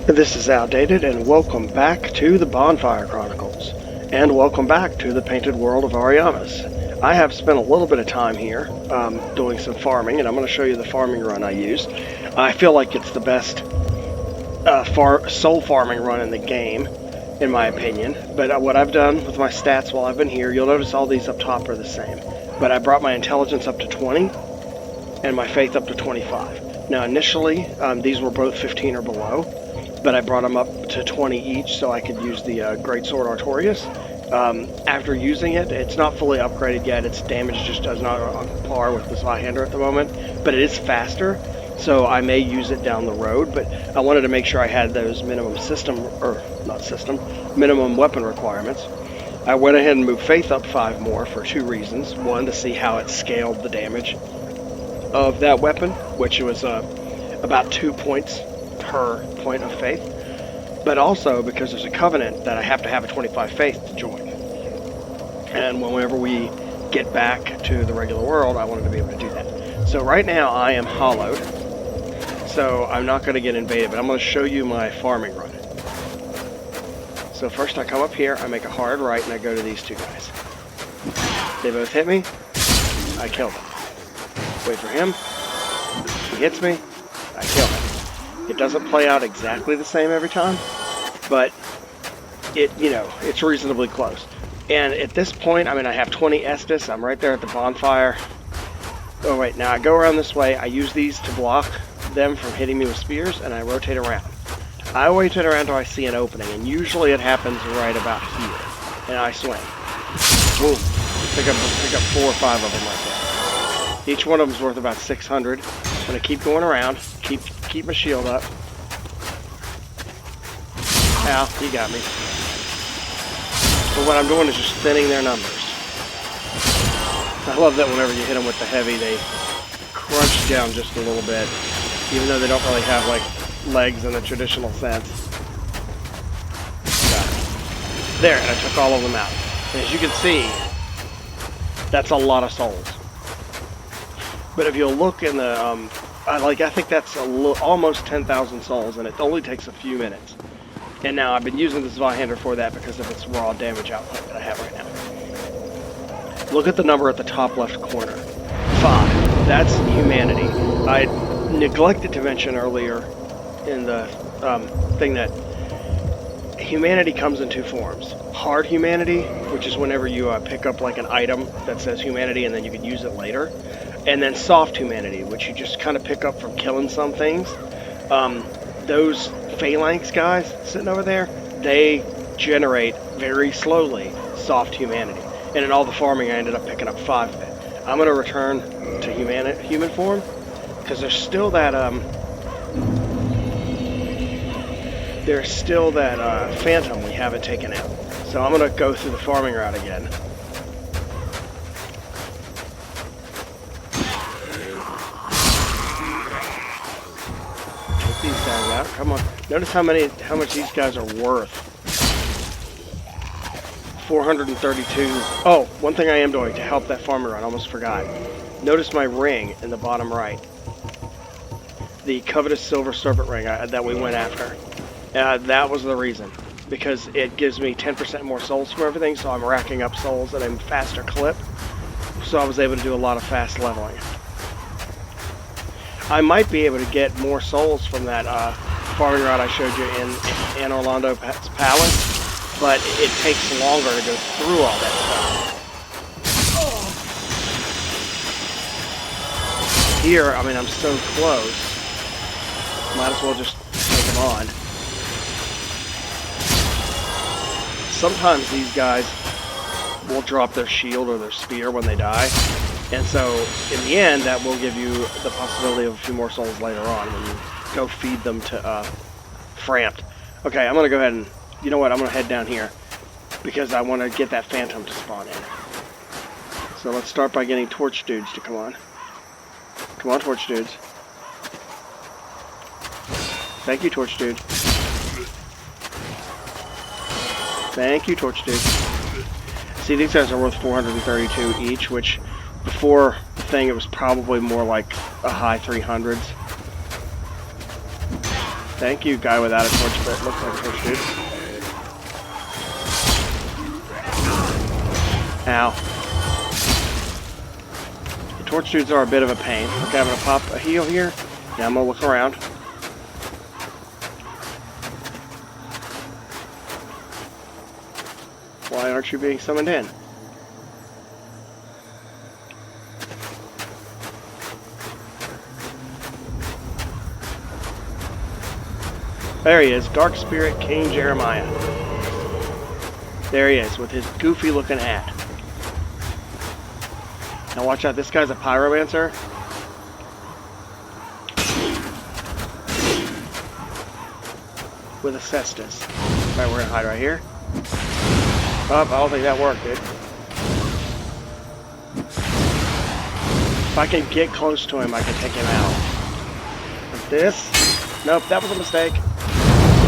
This is Outdated, and welcome back to the Bonfire Chronicles. And welcome back to the Painted World of Ariamis. I have spent a little bit of time here doing some farming, and I'm going to show you the farming run I used. I feel like it's the best soul farming run in the game, in my opinion. But what I've done with my stats while I've been here, you'll notice all these up top are the same. But I brought my intelligence up to 20, and my faith up to 25. Now initially, these were both 15 or below. But I brought them up to 20 each so I could use the Greatsword Artorias. After using it, it's not fully upgraded yet. Its damage just does not on par with the Zweihander at the moment, but it is faster, so I may use it down the road. But I wanted to make sure I had those minimum minimum weapon requirements. I went ahead and moved Faith up 5 more for 2 reasons. One, to see how it scaled the damage of that weapon, which was about 2 points per point of faith, but also because there's a covenant that I have to have a 25 faith to join. And whenever we get back to the regular world, I wanted to be able to do that. So right now I am hollowed, so I'm not going to get invaded, but I'm going to show you my farming run. So first I come up here, I make a hard right, and I go to these 2 guys. They both hit me, I kill them. Wait for him, he hits me, I kill him. It doesn't play out exactly the same every time, but it's reasonably close. And at this point, I have 20 Estus. I'm right there at the bonfire. Oh wait, now I go around this way. I use these to block them from hitting me with spears, and I rotate around. I rotate around until I see an opening, and usually it happens right about here. And I swing. Boom. Pick up 4 or 5 of them right there. Each one of them is worth about 600. I'm gonna keep going around. Keep my shield up. Ow, he got me. But what I'm doing is just thinning their numbers. I love that whenever you hit them with the heavy, they crunch down just a little bit, even though they don't really have like legs in the traditional sense. Got it. There, and I took all of them out. And as you can see, that's a lot of souls. But if you'll look in the I think that's almost 10,000 souls, and it only takes a few minutes. And now I've been using the Zweihander for that because of its raw damage output that I have right now. Look at the number at the top left corner. 5. That's humanity. I neglected to mention earlier in the thing that humanity comes in 2 forms. Hard humanity, which is whenever you pick up like an item that says humanity and then you can use it later. And then soft humanity, which you just kind of pick up from killing some things. Those phalanx guys sitting over there, they generate very slowly soft humanity. And in all the farming, I ended up picking up 5 of it. I'm going to return to human form, because there's still that phantom we haven't taken out. So I'm going to go through the farming route again. These guys out. Come on. Notice how much these guys are worth. 432. Oh, one thing I am doing to help that farmer run, I almost forgot. Notice my ring in the bottom right. The covetous silver serpent ring that we went after. That was the reason. Because it gives me 10% more souls for everything, so I'm racking up souls at a faster clip. So I was able to do a lot of fast leveling. I might be able to get more souls from that farming route I showed you in Orlando Palace, but it takes longer to go through all that stuff. Here, I'm so close. Might as well just take them on. Sometimes these guys will drop their shield or their spear when they die. And so, in the end, that will give you the possibility of a few more souls later on when you go feed them to Frampt. Okay, I'm going to go ahead and, you know what, I'm going to head down here because I want to get that phantom to spawn in. So let's start by getting torch dudes to come on. Come on, torch dudes. Thank you, torch dude. Thank you, torch dude. See, these guys are worth 432 each, which before the thing it was probably more like a high 300s. Thank you, guy without a torch, but it looks like a torch dude. Ow. The torch dudes are a bit of a pain. Okay, I'm gonna pop a heal here. Now I'm gonna look around. Why aren't you being summoned in? There he is, Dark Spirit King Jeremiah. There he is, with his goofy looking hat. Now watch out, this guy's a pyromancer. With a cestus. Alright, we're gonna hide right here. Oh, I don't think that worked, dude. If I can get close to him, I can take him out. Like this. Nope, that was a mistake.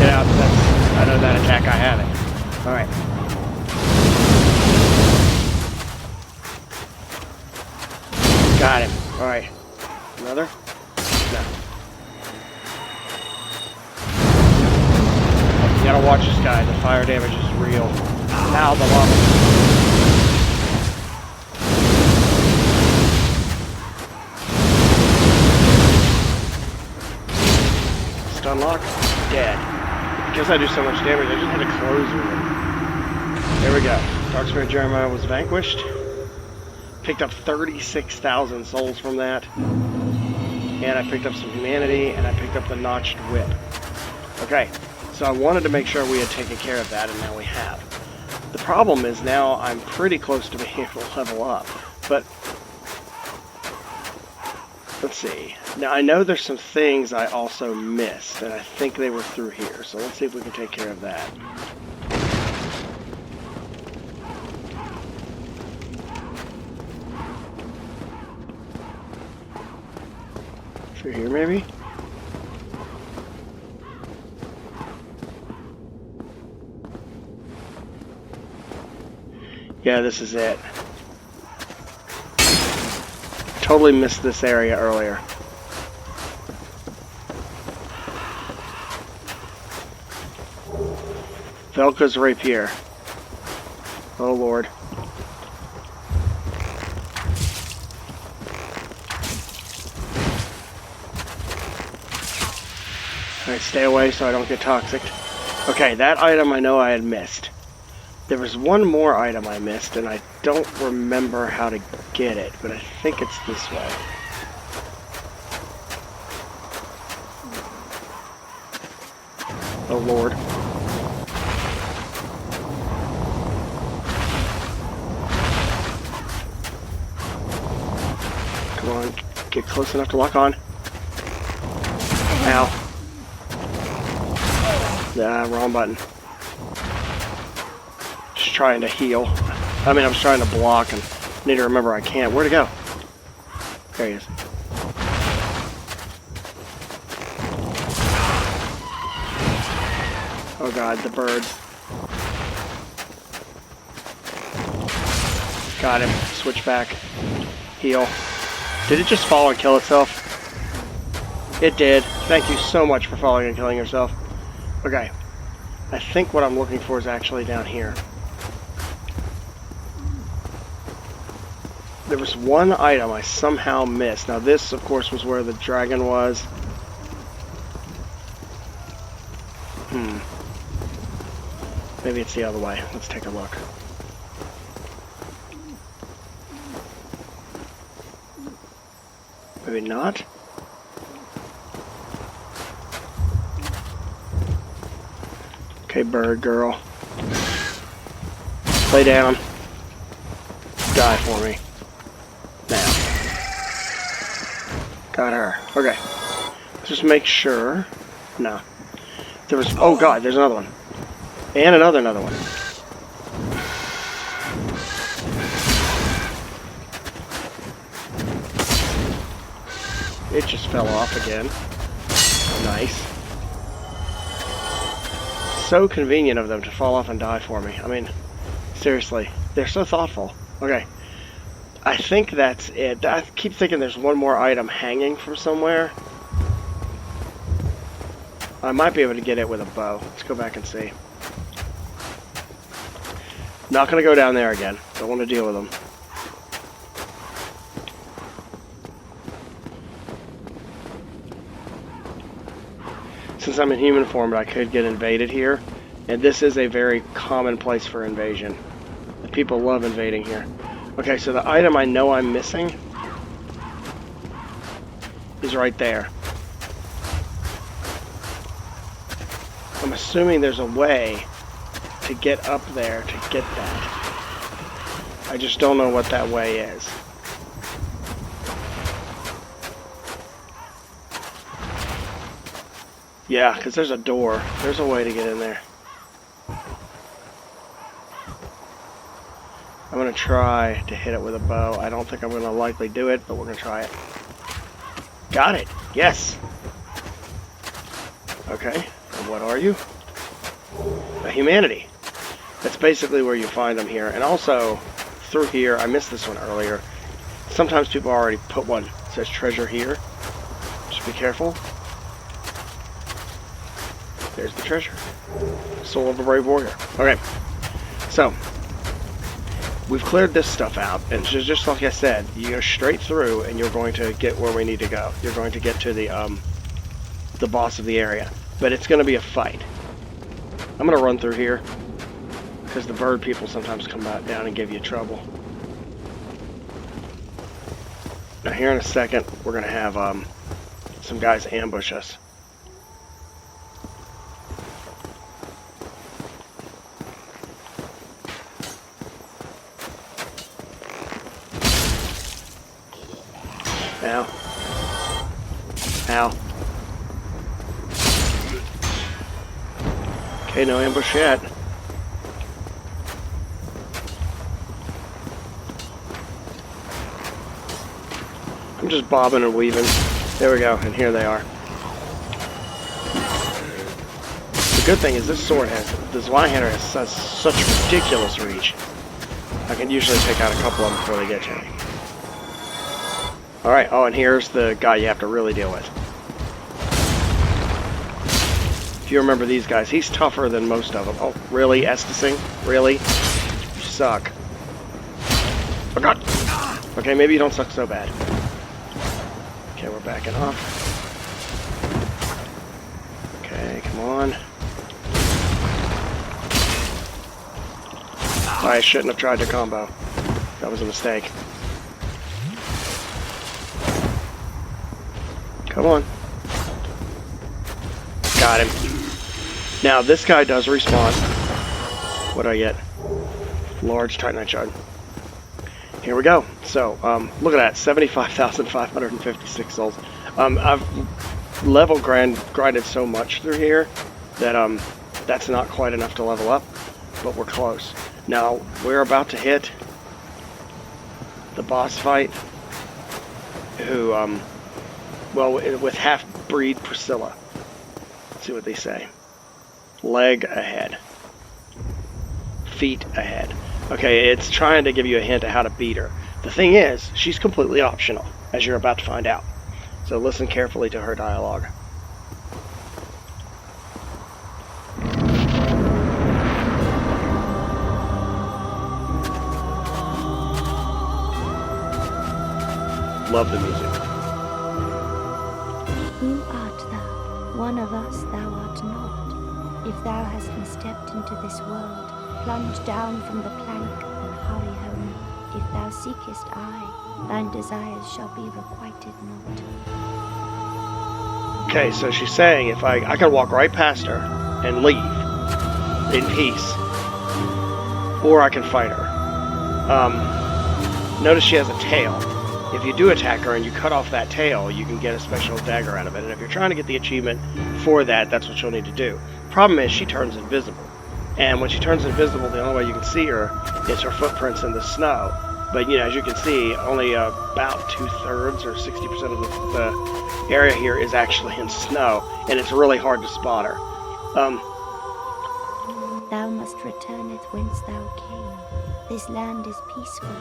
Get out. I know that attack. I have it. Alright. Got him. Alright. Another? No. You gotta watch this guy. The fire damage is real. Ow, the lava. Stun lock. Dead. Because I do so much damage, I just had to close with him. There we go. Dark Spirit Jeremiah was vanquished. Picked up 36,000 souls from that. And I picked up some humanity, and I picked up the notched whip. Okay, so I wanted to make sure we had taken care of that, and now we have. The problem is now I'm pretty close to being able to level up. But let's see. Now I know there's some things I also missed, and I think they were through here. So let's see if we can take care of that. Through here, maybe? Yeah, this is it. Totally missed this area earlier. Velka's rapier. Oh lord. Alright, stay away so I don't get toxic. Okay, that item I know I had missed. There was one more item I missed, and I don't remember how to get it, but I think it's this way. Oh lord. Come on, get close enough to lock on. Ow. Nah, wrong button. Just trying to heal. I mean, I was trying to block and need to remember I can't. Where'd it go? There he is. Oh god, the bird. Got him. Switch back. Heal. Did it just fall and kill itself? It did. Thank you so much for falling and killing yourself. Okay. I think what I'm looking for is actually down here. There was one item I somehow missed. Now this, of course, was where the dragon was. Maybe it's the other way. Let's take a look. Maybe not? Okay, bird girl. Lay down. Die for me. Now. Got her. Okay. Just make sure. No. There was... Oh god, there's another one. And another one. It just fell off again. Nice. So convenient of them to fall off and die for me. I mean, seriously. They're so thoughtful. Okay. I think that's it. I keep thinking there's one more item hanging from somewhere. I might be able to get it with a bow. Let's go back and see. Not going to go down there again. Don't want to deal with them. Since I'm in human form, I could get invaded here. And this is a very common place for invasion. People love invading here. Okay, so the item I know I'm missing is right there. I'm assuming there's a way to get up there to get that. I just don't know what that way is. Yeah, because there's a door. There's a way to get in there. I'm going to try to hit it with a bow. I don't think I'm going to likely do it, but we're going to try it. Got it. Yes. Okay. And what are you? A humanity. That's basically where you find them here. And also, through here, I missed this one earlier. Sometimes people already put one. It says treasure here. Just be careful. There's the treasure. Soul of a brave warrior. Okay. So, we've cleared this stuff out, and just like I said, you go straight through, and you're going to get where we need to go. You're going to get to the boss of the area, but it's going to be a fight. I'm going to run through here because the bird people sometimes come out down and give you trouble. Now, here in a second, we're going to have some guys ambush us. Ow. Ow. Okay, no ambush yet. I'm just bobbing and weaving. There we go, and here they are. The good thing is this Zweihander has such ridiculous reach. I can usually take out a couple of them before they get you. Alright, oh, and here's the guy you have to really deal with. If you remember these guys, he's tougher than most of them. Oh, really, Estising? Really? You suck. Oh, God! Okay, maybe you don't suck so bad. Okay, we're backing off. Okay, come on. I shouldn't have tried to combo. That was a mistake. Come on. Got him. Now, this guy does respawn. What do I get? Large Titanite shard. Here we go. So, look at that. 75,556 souls. I've level grinded so much through here that that's not quite enough to level up, but we're close. Now, we're about to hit the boss fight, who, well, with half-breed Priscilla. Let's see what they say. Leg ahead. Feet ahead. Okay, it's trying to give you a hint of how to beat her. The thing is, she's completely optional, as you're about to find out. So listen carefully to her dialogue. Love the music. Who art thou? One of us thou art not. If thou hast misstepped into this world, plunge down from the plank and hurry home. If thou seekest I, thine desires shall be requited not. Okay, so she's saying if I can walk right past her and leave in peace, or I can fight her. Notice she has a tail. If you do attack her and you cut off that tail, you can get a special dagger out of it. And if you're trying to get the achievement for that, that's what you'll need to do. Problem is, she turns invisible. And when she turns invisible, the only way you can see her is her footprints in the snow. But, you know, as you can see, only about 2/3 or 60% of the area here is actually in snow. And it's really hard to spot her. Thou must returneth whence thou came. This land is peaceful.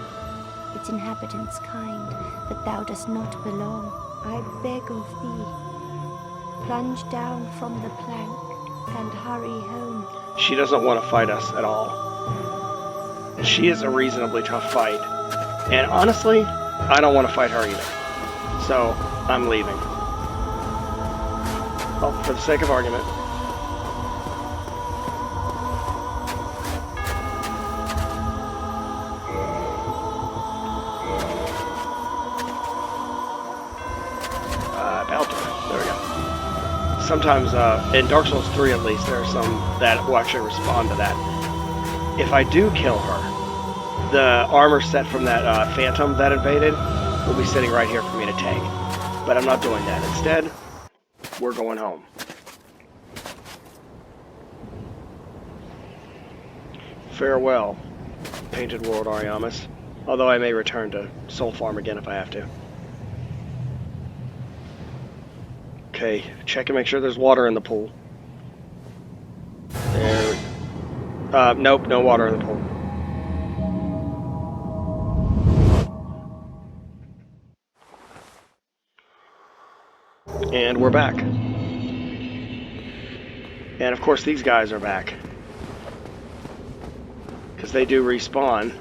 Its inhabitants kind, but thou dost not belong. I beg of thee, Plunge down from the plank and hurry home. She doesn't want to fight us at all. And she is a reasonably tough fight. And honestly, I don't want to fight her either. So, I'm leaving. Well, for the sake of argument. Baltar. There we go. Sometimes, in Dark Souls 3 at least, there are some that will actually respond to that. If I do kill her, the armor set from that phantom that invaded will be sitting right here for me to take. But I'm not doing that. Instead, we're going home. Farewell, Painted World Ariamis. Although I may return to Soul Farm again if I have to. Okay, check and make sure there's water in the pool. There. Nope, no water in the pool. And we're back. And of course these guys are back. Because they do respawn.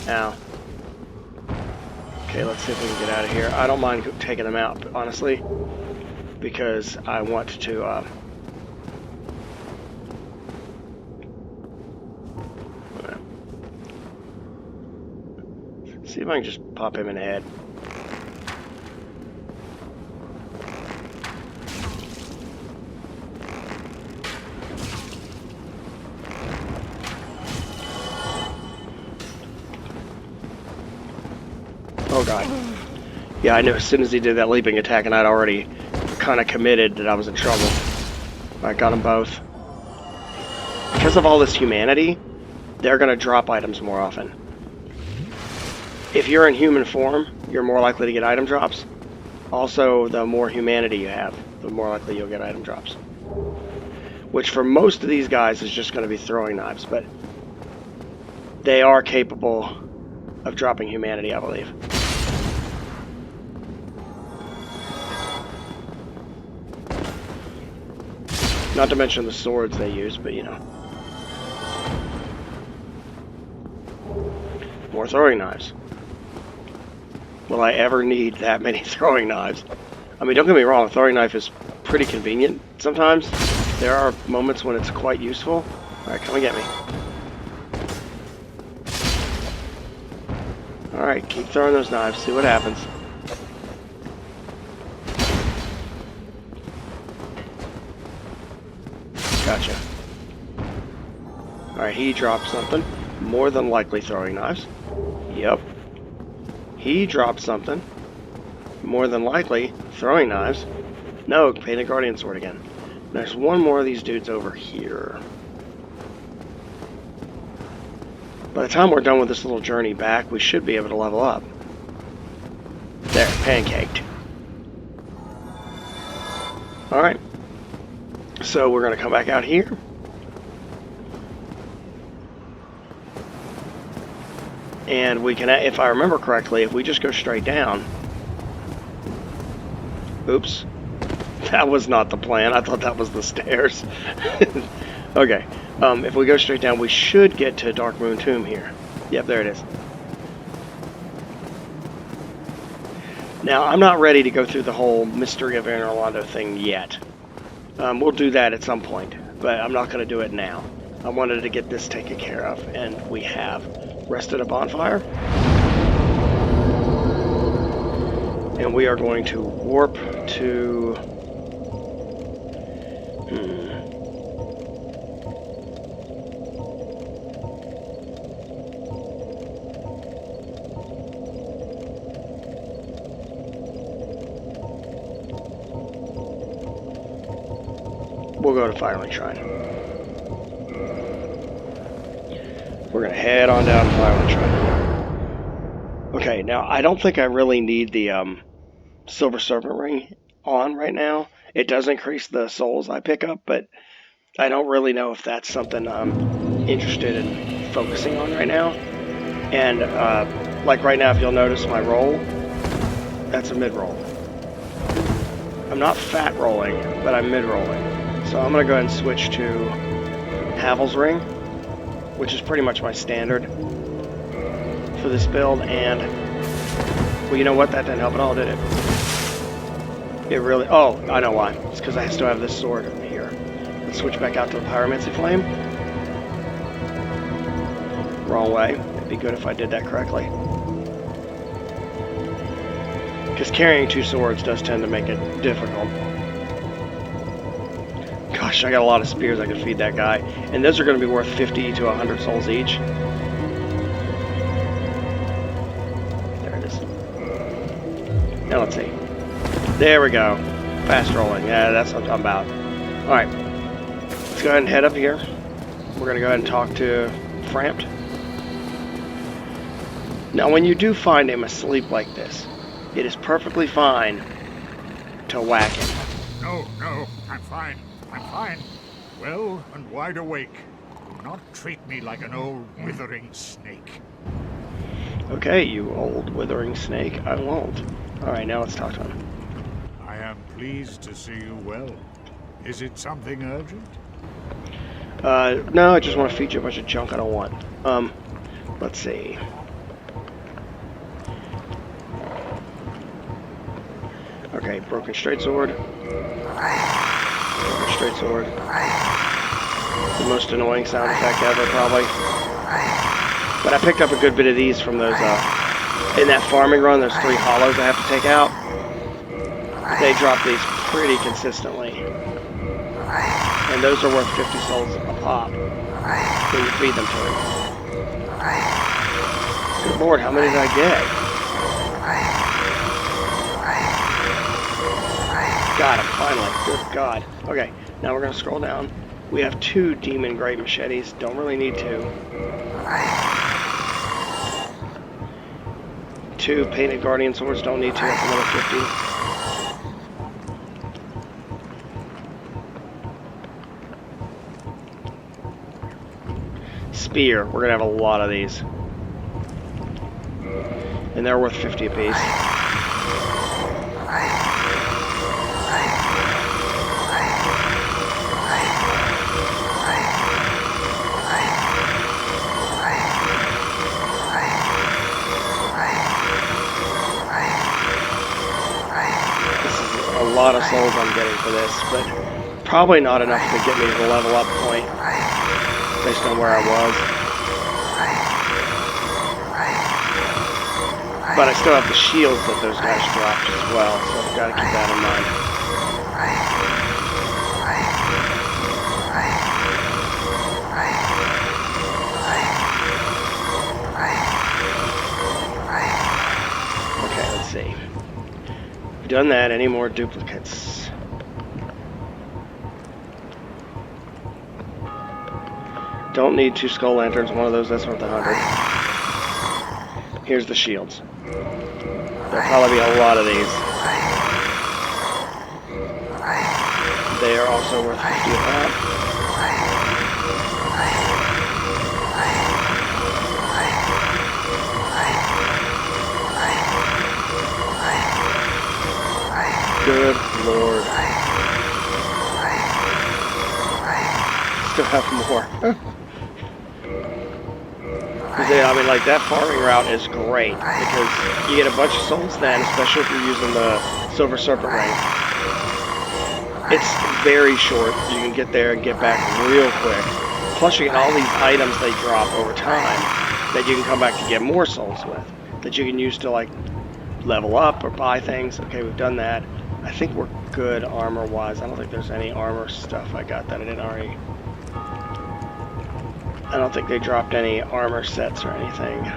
Now. Okay, let's see if we can get out of here. I don't mind taking them out, honestly. Because I want to, see if I can just pop him in the head. Oh god. Yeah, I knew as soon as he did that leaping attack, and I'd already kind of committed that I was in trouble. I got them both. Because of all this humanity, they're going to drop items more often. If you're in human form, you're more likely to get item drops. Also, the more humanity you have, the more likely you'll get item drops. Which for most of these guys is just going to be throwing knives, but they are capable of dropping humanity, I believe. Not to mention the swords they use, but you know. More throwing knives. Will I ever need that many throwing knives? I mean, don't get me wrong, a throwing knife is pretty convenient sometimes. There are moments when it's quite useful. Alright, come and get me. Alright, keep throwing those knives, see what happens. Gotcha. Alright, he dropped something. More than likely throwing knives. Yep. He dropped something. More than likely throwing knives. No, Painted Guardian Sword again. There's one more of these dudes over here. By the time we're done with this little journey back, we should be able to level up. There, pancaked. Alright. So we're going to come back out here. And we can, if I remember correctly, if we just go straight down. Oops. That was not the plan. I thought that was the stairs. Okay. If we go straight down, we should get to Darkmoon Tomb here. Yep, there it is. Now, I'm not ready to go through the whole Mystery of Anor Londo thing yet. We'll do that at some point, but I'm not going to do it now. I wanted to get this taken care of, and we have. Rested a bonfire. And we are going to warp to... We'll go to Firelink Shrine. We're going to head on down to Firelink Shrine. Okay, now I don't think I really need the Silver Serpent Ring on right now. It does increase the souls I pick up, but I don't really know if that's something I'm interested in focusing on right now. And like right now, if you'll notice my roll, that's a mid-roll. I'm not fat rolling, but I'm mid rolling. So I'm going to go ahead and switch to Havel's Ring, which is pretty much my standard for this build. And, well, you know what? That didn't help at all, did it? It really... Oh, I know why. It's because I still have this sword here. Let's switch back out to the Pyromancy Flame. Wrong way. It'd be good if I did that correctly. Because carrying two swords does tend to make it difficult. Gosh, I got a lot of spears I could feed that guy. And those are going to be worth 50 to 100 souls each. There it is. Now let's see. There we go. Fast rolling. Yeah, that's what I'm about. Alright. Let's go ahead and head up here. We're going to go ahead and talk to Frampt. Now, when you do find him asleep like this, it is perfectly fine to whack him. No, I'm fine. I'm fine. Well and wide awake. Do not treat me like an old withering snake. Okay, you old withering snake. I won't. Alright, now let's talk to him. I am pleased to see you well. Is it something urgent? No, I just want to feed you a bunch of junk I don't want. Let's see. Okay, broken straight sword. Broken straight sword. The most annoying sound effect ever, probably. But I picked up a good bit of these from those, in that farming run, there's 3 hollows I have to take out. They drop these pretty consistently. And those are worth 50 souls a pop when you feed them to him. Good lord, how many did I get? Got him, finally. Good God. Okay, now we're going to scroll down. We have 2 Demon Great Machetes. Don't really need 2. 2 Painted Guardian Swords. Don't need 2. That's another 50. Spear. We're going to have a lot of these. And they're worth 50 apiece. A lot of souls I'm getting for this, but probably not enough to get me to the level up point based on where I was. But I still have the shields that those guys dropped as well, so I've got to keep that in mind. Okay, let's see. Done that. Any more duplicates? Don't need 2 skull lanterns. One of those, that's worth 100. Here's the shields. There'll probably be a lot of these. They are also worth 50 a pop. Good lord. Still have more. I mean, like, that farming route is great because you get a bunch of souls then, especially if you're using the Silver Serpent Ring. It's very short. You can get there and get back real quick. Plus, you get all these items they drop over time that you can come back to get more souls with, that you can use to, like, level up or buy things. Okay, we've done that. I think we're good armor-wise. I don't think there's any armor stuff I got that I didn't already... I don't think they dropped any armor sets or anything.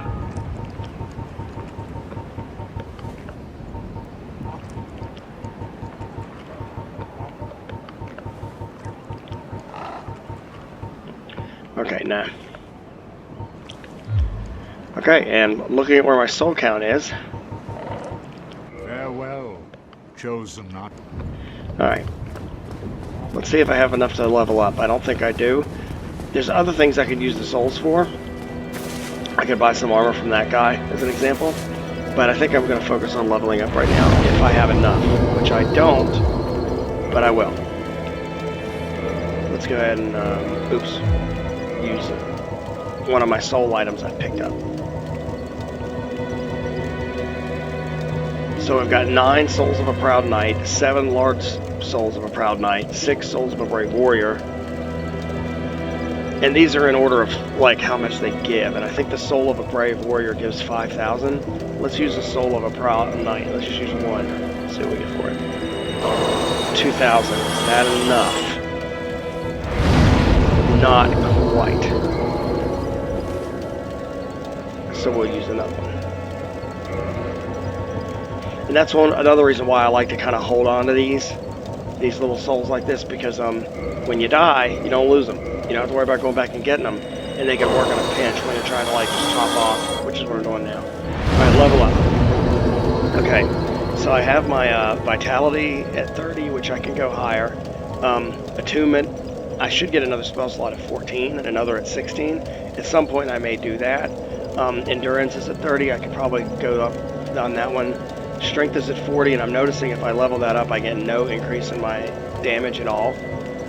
Okay, nah. Okay, and looking at where my soul count is. Farewell, chosen not. Alright. Let's see if I have enough to level up. I don't think I do. There's other things I could use the souls for. I could buy some armor from that guy, as an example. But I think I'm going to focus on leveling up right now if I have enough, which I don't, but I will. Let's go ahead and, use one of my soul items I picked up. So we've got 9 Souls of a Proud Knight, 7 large Souls of a Proud Knight, 6 Souls of a Brave Warrior. And these are in order of, like, how much they give. And I think the Soul of a Brave Warrior gives 5,000. Let's use the Soul of a Proud Knight. Let's just use one. Let's see what we get for it. 2,000. Is that enough? Not quite. So we'll use another one. And that's another reason why I like to kind of hold on to these little souls like this, because when you die, you don't lose them. You don't have to worry about going back and getting them, and they can work on a pinch when you're trying to like just top off, which is what we're doing now. All right, level up. Okay, so I have my vitality at 30, which I can go higher. Attunement, I should get another spell slot at 14 and another at 16. At some point, I may do that. Endurance is at 30. I could probably go up on that one. Strength is at 40, and I'm noticing if I level that up, I get no increase in my damage at all.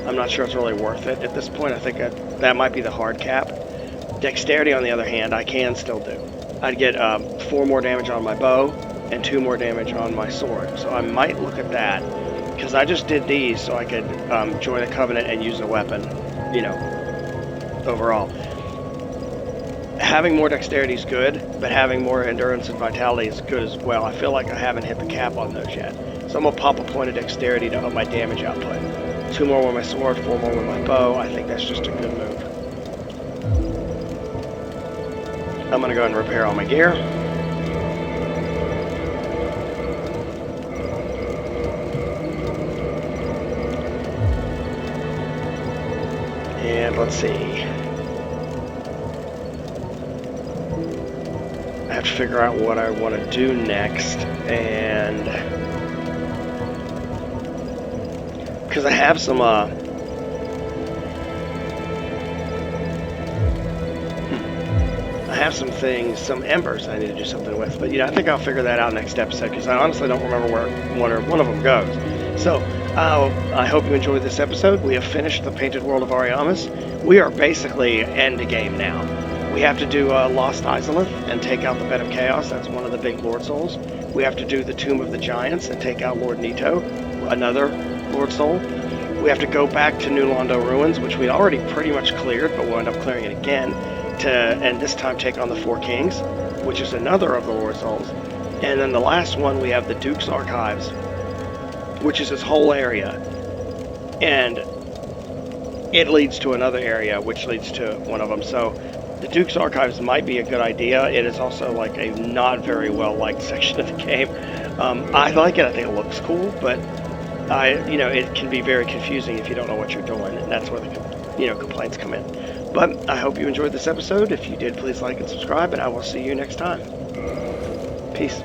I'm not sure it's really worth it. At this point, I think that might be the hard cap. Dexterity, on the other hand, I can still do. I'd get 4 more damage on my bow and 2 more damage on my sword. So I might look at that, because I just did these so I could join a covenant and use a weapon, you know, overall. Having more dexterity is good, but having more endurance and vitality is good as well. I feel like I haven't hit the cap on those yet. So I'm going to pop a point of dexterity to up my damage output. 2 more with my sword, 4 more with my bow. I think that's just a good move. I'm going to go ahead and repair all my gear. And let's see. I have to figure out what I want to do next, and because I have some I have some things, some embers I need to do something with, but I think I'll figure that out next episode, because I honestly don't remember where one of them goes. So I hope you enjoyed this episode. We have finished the Painted World of Ariamis. We are basically end game now. We have to do Lost Izalith and take out the Bed of Chaos. That's one of the big Lord Souls. We have to do the Tomb of the Giants and take out Lord Nito, another Lord Soul. We have to go back to New Londo Ruins, which we'd already pretty much cleared, but we'll end up clearing it again, and this time take on the Four Kings, which is another of the Lord Souls. And then the last one, we have the Duke's Archives, which is this whole area. And it leads to another area, which leads to one of them. So the Duke's Archives might be a good idea. It is also like a not very well liked section of the game. I like it. I think it looks cool, but it can be very confusing if you don't know what you're doing, and that's where the complaints come in. But I hope you enjoyed this episode. If you did, please like and subscribe, and I will see you next time. Peace.